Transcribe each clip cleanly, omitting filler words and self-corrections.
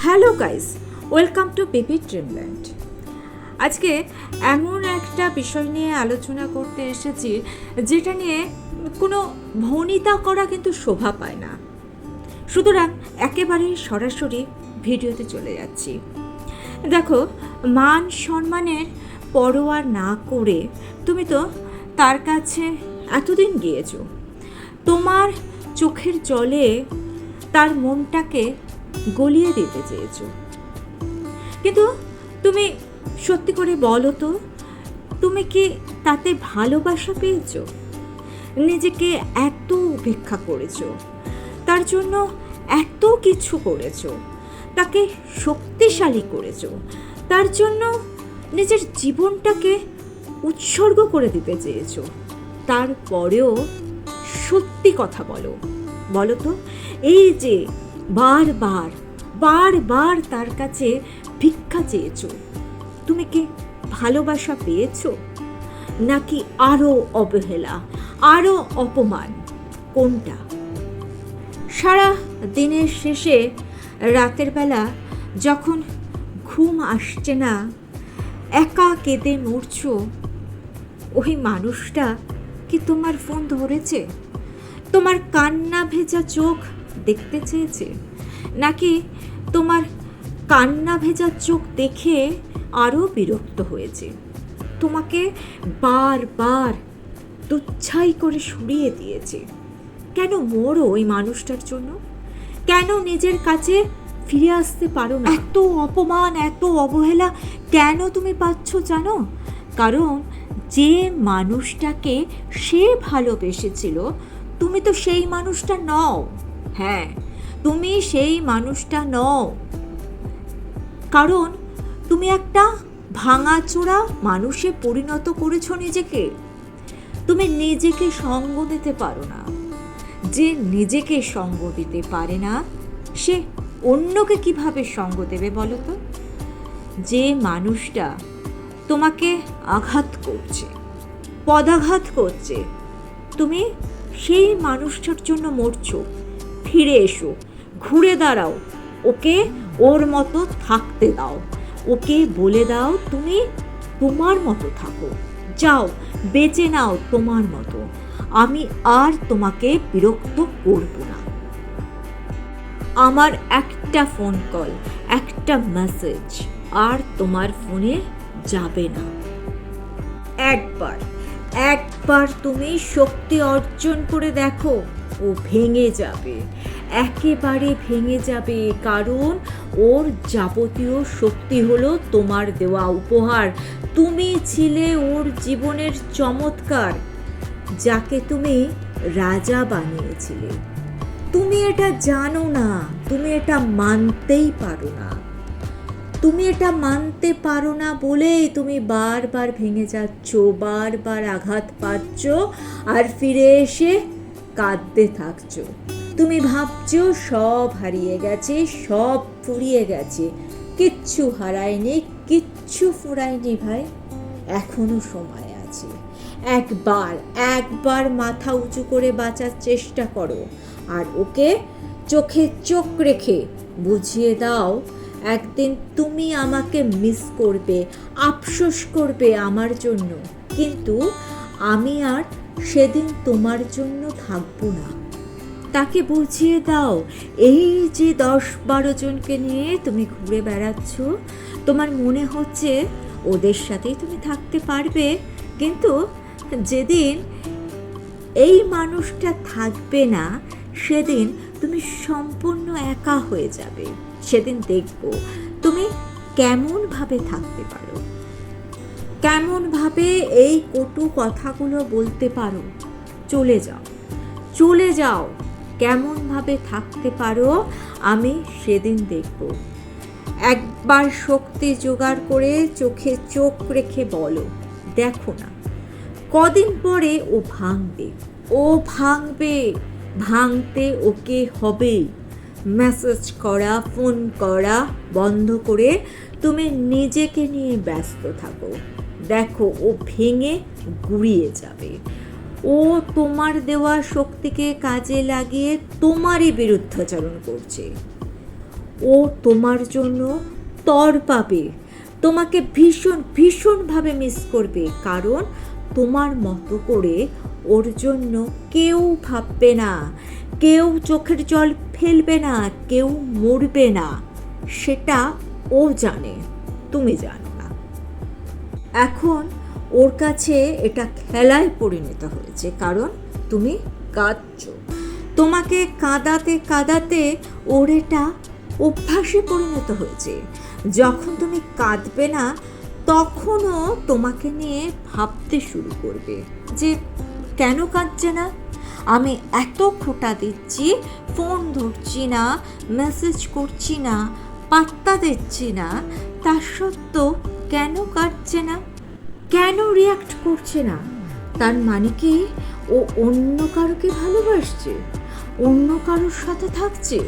Hello guys, welcome to baby Dreamland. আজকে এমন একটা বিষয় নিয়ে আলোচনা করতে এসেছি যেটা নিয়ে কোনো ভনিতা করা কিন্তু শোভা পায় না। সুতরাং একেবারে সরাসরি ভিডিওতে চলে যাচ্ছি। দেখো, মান সম্মানের পরোয়া না করে তুমি তো তার কাছে এতদিন গিয়েছো, তোমার চোখের জলে তার মনটাকে গলিয়ে দিতে চেয়েছো, কিন্তু তুমি সত্যি করে বলো তো, তুমি কি তাতে ভালোবাসা পেয়েছো? নিজেকে এত উপেক্ষা করেছো, তার জন্য এত কিছু করেছো, তাকে শক্তিশালী করেছো, তার জন্য নিজের জীবনটাকে উৎসর্গ করে দিতে চেয়েছো। তারপরেও সত্যি কথা বলো তো, এই যে বারবার বারবার তার কাছে ভিক্ষা চেয়েছো, তুমি কি ভালোবাসা পেয়েছো, নাকি আরও অবহেলা, আরও অপমান? কোনটা? সারা দিনের শেষে রাতের বেলা যখন ঘুম আসছে না, একা কেঁদে মরছো, ওই মানুষটা কি তোমার ফোন ধরেছে? তোমার কান্না ভেজা চোখ দেখতে চেয়েছে, নাকি তোমার কান্না ভেজা চোখ দেখে আরও বিরক্ত হয়েছে, তোমাকে বারবার তুচ্ছাই করে সরিয়ে দিয়েছে? কেন মরো ওই মানুষটার জন্য? কেন নিজের কাছে ফিরে আসতে পারো না? এত অপমান, এত অবহেলা কেন তুমি পাচ্ছ জানো? কারণ যে মানুষটাকে সে ভালোবেসেছিল, তুমি তো সেই মানুষটা নও। হ্যাঁ, তুমি সেই মানুষটা নও, কারণ তুমি একটা ভাঙাচোরা মানুষে পরিণত করেছো নিজেকে। তুমি নিজেকে সঙ্গ দিতে পারো না। যে নিজেকে সঙ্গ দিতে পারে না, সে অন্যকে কিভাবে সঙ্গ দেবে বলো তো? যে মানুষটা তোমাকে আঘাত করছে, পদাঘাত করছে, তুমি সেই মানুষটার জন্য মরছো। ফিরে এসো, ঘুরে দাঁড়াও, ওকে ওর মতো থাকতে দাও, ওকে বলে দাও তুমি তোমার মতো থাকো, যাও বেঁচে নাও তোমার মতো, আমি আর তোমাকে বিরক্ত করব না। আমার একটা ফোন কল, একটা মেসেজ আর তোমার ফোনে যাবে না। একবার তুমি শক্তি অর্জন করে দেখো, ও ভেঙে যাবে, একেবারে ভেঙে যাবে, কারণ ওর যাবতীয় শক্তি হলো তোমার দেওয়া উপহার। তুমি ছিলে ওর জীবনের চমৎকার, যাকে তুমি রাজা বানিয়েছিলে। তুমি এটা জানো না, তুমি এটা মানতেই পারো না। তুমি এটা মানতে পারো না বলেই তুমি বারবার ভেঙে যাচ্ছ, বারবার আঘাত পাচ্ছ, আর ফিরে এসে কাঁদতে থাকছো। তুমি ভাবছো সব হারিয়ে গেছে, সব ফুরিয়ে গেছে। কিচ্ছু হারায়নি, কিচ্ছু ফুরায়নি ভাই, এখনো সময় আছে। একবার মাথা উঁচু করে বাঁচার চেষ্টা করো, আর ওকে চোখে চোখ রেখে বুঝিয়ে দাও, একদিন তুমি আমাকে মিস করবে, আফসোস করবে আমার জন্য, কিন্তু আমি আর সেদিন তোমার জন্য থাকবো না। তাকে বুঝিয়ে দাও, এই যে 10-12 জনকে নিয়ে তুমি ঘুরে বেড়াচ্ছ, তোমার মনে হচ্ছে ওদের সাথেই তুমি থাকতে পারবে, কিন্তু যেদিন এই মানুষটা থাকবে না, সেদিন তুমি সম্পূর্ণ একা হয়ে যাবে। সেদিন দেখব তুমি কেমনভাবে থাকতে পারো, কেমনভাবে এই কটু কথাগুলো বলতে পারো। চলে যাও, কেমনভাবে থাকতে পারো আমি সেদিন দেখব। একবার শক্তি জোগাড় করে চোখে চোখ রেখে বলো, দেখো না কদিন পরে ও ভাঙবে, ভাঙতে ওকে হবেই। মেসেজ করা, ফোন করা বন্ধ করে তুমি নিজেকে নিয়ে ব্যস্ত থাকো। দেখো ও ভেঙে গুঁড়িয়ে যাবে। ও তোমার দেওয়া শক্তিকে কাজে লাগিয়ে তোমারই বিরুদ্ধাচরণ করছে। ও ও তোমার জন্য তর পাবে, তোমাকে ভীষণ ভীষণভাবে মিস করবে, কারণ তোমার মতো করে ওর জন্য কেউ ভাববে না, কেউ চোখের জল ফেলবে না, কেউ মরবে না। সেটা ও জানে, তুমি জানো না। এখন ওর কাছে এটা খেলায় পরিণত হয়েছে, কারণ তুমি কাঁদছো। তোমাকে কাঁদাতে কাঁদাতে ওর এটা অভ্যাসে পরিণত হয়েছে। যখন তুমি কাঁদবে না, তখনও তোমাকে নিয়ে ভাবতে শুরু করবে যে কেন কাঁদছে না, আমি এত খোঁটা দিচ্ছি, ফোন ধরছি না, মেসেজ করছি না, পাত্তা দিচ্ছি না, তা সত্ত্বেও কেন কাঁদছে না, কেন রিয়াক্ট করছে না? তার মানে কি ও অন্য কারোকে ভালোবাসছে, অন্য কারোর সাথে থাকছে,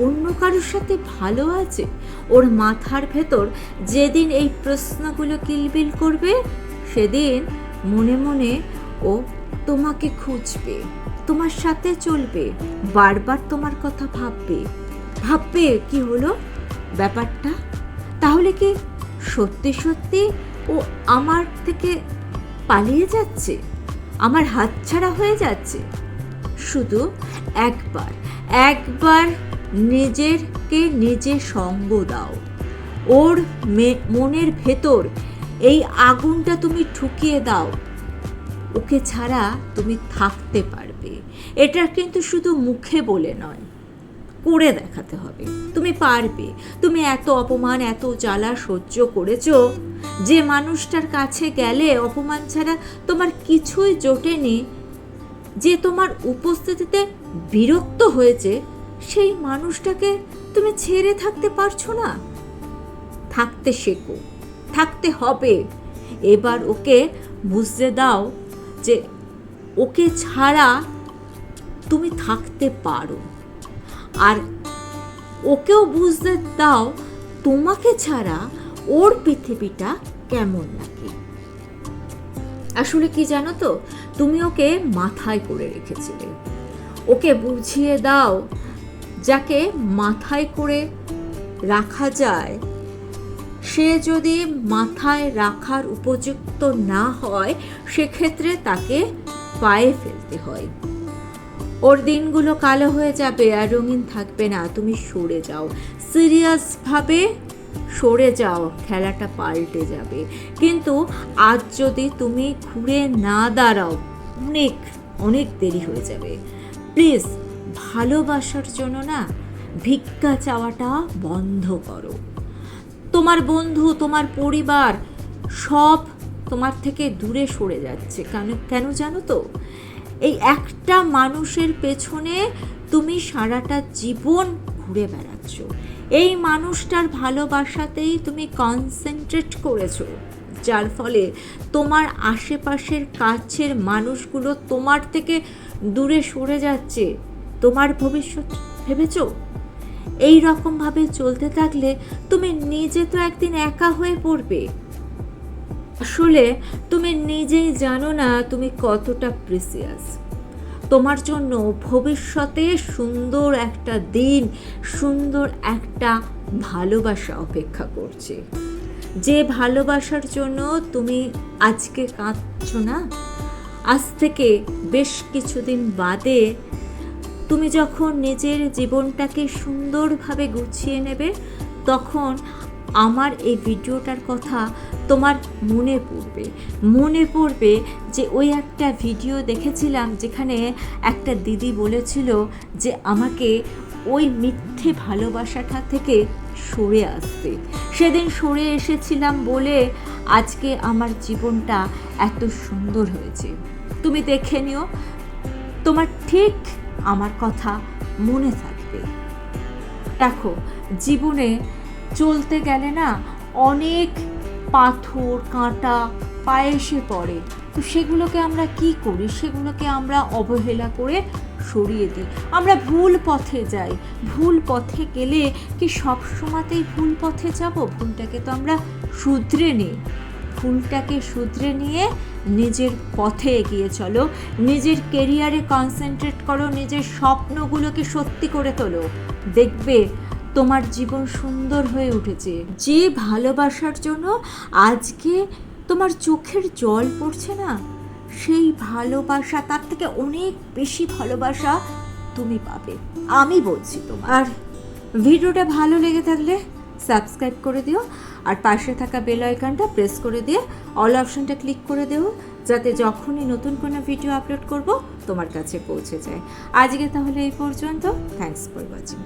অন্য কারোর সাথে ভালো আছে? ওর মাথার ভেতর যেদিন এই প্রশ্নগুলো কিলবিল করবে, সেদিন মনে মনে ও তোমাকে খুঁজবে, তোমার সাথে চলবে, বারবার তোমার কথা ভাববে। ভাববে কি হলো ব্যাপারটা, তাহলে কি সত্যি সত্যি ও আমার থেকে পালিয়ে যাচ্ছে, আমার হাতছাড়া হয়ে যাচ্ছে? শুধু একবার একবার নিজেকে নিজে সঙ্গ দাও, ওর মনের ভেতর এই আগুনটা তুমি ঠুকিয়ে দাও, ওকে ছাড়া তুমি থাকতে পারবে। এটা কিন্তু শুধু মুখে বলে নয়, করে দেখাতে হবে। তুমি পারবে। তুমি এত অপমান, এত জ্বালা সহ্য করেছো, যে মানুষটার কাছে গেলে অপমান ছাড়া তোমার কিছুই জোটেনি, যে তোমার উপস্থিতিতে বিরক্ত হয়েছে, সেই মানুষটাকে তুমি ছেড়ে থাকতে পারছো না। থাকতে শেখো, থাকতে হবে। এবার ওকে বুঝতে দাও যে ওকে ছাড়া তুমি থাকতে পারো, আর ওকেও বুঝতে দাও তোমাকে ছাড়া ওর পৃথিবীটা কেমন লাগে। আসলে কি জানো তো, তুমি ওকে মাথায় করে রেখেছিলে। ওকে বুঝিয়ে দাও, যাকে মাথায় করে রাখা যায়, সে যদি মাথায় রাখার উপযুক্ত না হয়, সেক্ষেত্রে তাকে পায়ে ফেলতে হয়। ওর দিনগুলো কালো হয়ে যাবে আর রঙিন থাকবে না। তুমি সরে যাও, সিরিয়াসভাবে সরে যাও, খেলাটা পাল্টে যাবে। কিন্তু আজ যদি তুমি ঘুরে না দাঁড়াও, অনেক অনেক দেরি হয়ে যাবে। প্লিজ, ভালোবাসার জন্য না ভিক্ষা চাওয়াটা বন্ধ করো। তোমার বন্ধু, তোমার পরিবার সব তোমার থেকে দূরে সরে যাচ্ছে। কেন জানো তো? এই একটা মানুষের পেছনে তুমি সারাটা জীবন ঘুরে বেড়াচ্ছ। এই মানুষটার ভালোবাসাতেই তুমি কনসেন্ট্রেট করেছো, যার ফলে তোমার আশেপাশের কাছের মানুষগুলো তোমার থেকে দূরে সরে যাচ্ছে। তোমার ভবিষ্যৎ ভেবেছো? এই রকমভাবে চলতে থাকলে তুমি নিজে তো একদিন একা হয়ে পড়বে। আসলে তুমি নিজেই জানো না তুমি কতটা প্রিসিয়াস। তোমার জন্য ভবিষ্যতে সুন্দর একটা দিন, সুন্দর একটা ভালোবাসা অপেক্ষা করছে। যে ভালোবাসার জন্য তুমি আজকে কাঁদছো না, আজ থেকে বেশ কিছুদিন বাদে তুমি যখন নিজের জীবনটাকে সুন্দরভাবে গুছিয়ে নেবে, তখন আমার এই ভিডিওটার কথা তোমার মনে পড়বে যে ওই একটা ভিডিও দেখেছিলাম, যেখানে একটা দিদি বলেছিল যে আমাকে ওই মিথ্যে ভালোবাসাটা থেকে সরে আসতে। সেদিন সরে এসেছিলাম বলে আজকে আমার জীবনটা এত সুন্দর হয়েছে। তুমি দেখে নিও, তোমার ঠিক আমার কথা মনে থাকবে। দেখো, জীবনে চলতে গেলে না অনেক পাথর কাঁটা পায়ে এসে পড়ে, তো সেগুলোকে আমরা কি করি? সেগুলোকে আমরা অবহেলা করে সরিয়ে দিই। আমরা ভুল পথে যাই। ভুল পথে গেলে কি সব সময়তেই ভুল পথে যাব? ভুলটাকে তো আমরা শুধরে নিই। ভুলটাকে শুধরে নিয়ে নিজের পথে এগিয়ে চলো, নিজের কেরিয়ারে কনসেন্ট্রেট করো, নিজের স্বপ্নগুলোকে সত্যি করে তোলো। দেখবে তোমার জীবন সুন্দর হয়ে উঠেছে, যে ভালোবাসার জন্য আজকে তোমার চোখের জল পড়ছে না, সেই ভালোবাসা, তার থেকে অনেক বেশি ভালোবাসা তুমি পাবে, আমি বলছি তোমার। আর ভিডিওটা ভালো লেগে থাকলে সাবস্ক্রাইব করে দিও, আর পাশে থাকা বেল আইকনটা প্রেস করে দিয়ে অল অপশনটা ক্লিক করে দিও, যাতে যখনই নতুন কোনো ভিডিও আপলোড করব তোমার কাছে পৌঁছে যায়। আজকে তাহলে এই পর্যন্ত। Thanks for watching.